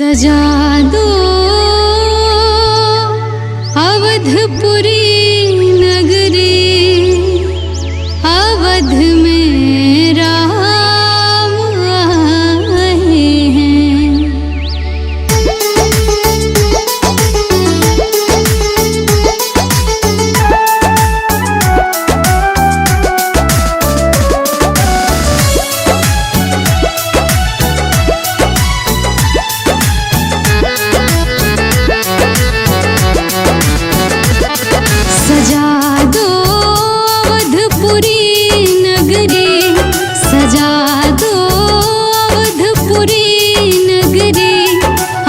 सजा दो अवधपुरी नगरी, अवध में राम आए हैं। सजा दो अवधपुरी नगरी, सजा दो अवधपुरी नगरी,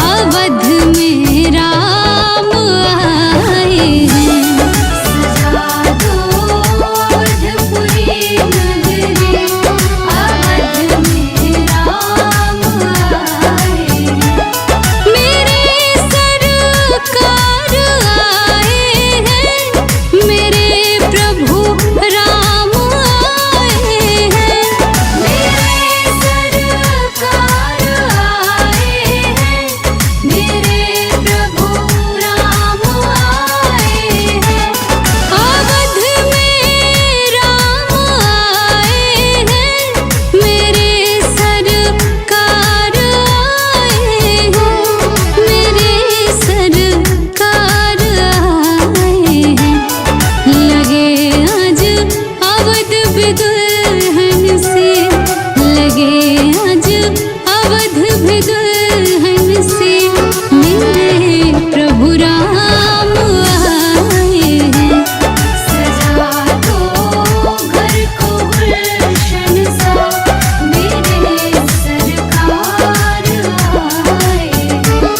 अवध में राम आए हैं। सजा दो अवधपुरी नगरी, अवध में राम आए हैं। मेरे सरकार आए हैं, मेरे प्रभु राम आए हैं। मेरे सरकार आए हैं, मेरे प्रभु राम आए हैं। अवध में राम आए हैं, मेरे सरकार आए हैं, मेरे सरकार आए हैं। लगे आज अवध भी दुल्हन से, लगे आज अवध भी दुल्हन से, मेरे प्रभु राम आए हैं। सजा दो घर को गुलशन सा, मेरे सरकार आए हैं।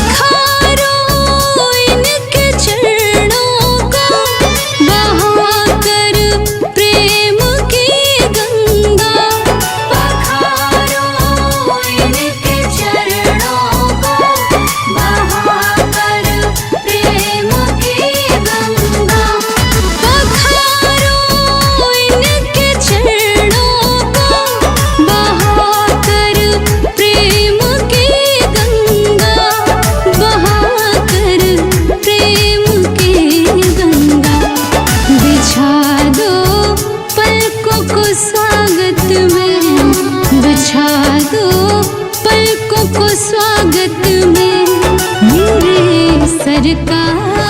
पखारो इनके चरणों को, बहाकर प्रेम की गंगा। पखारो इनके चरणों को, बहाकर प्रेम की गंगा। पखारो इनके चरणों को, बहाकर प्रेम की गंगा, बहाकर प्रेम की गंगा। बिछा दो पलकों को स्वागत में, बिछा दो पलकों को स्वागत में, मेरे सरकार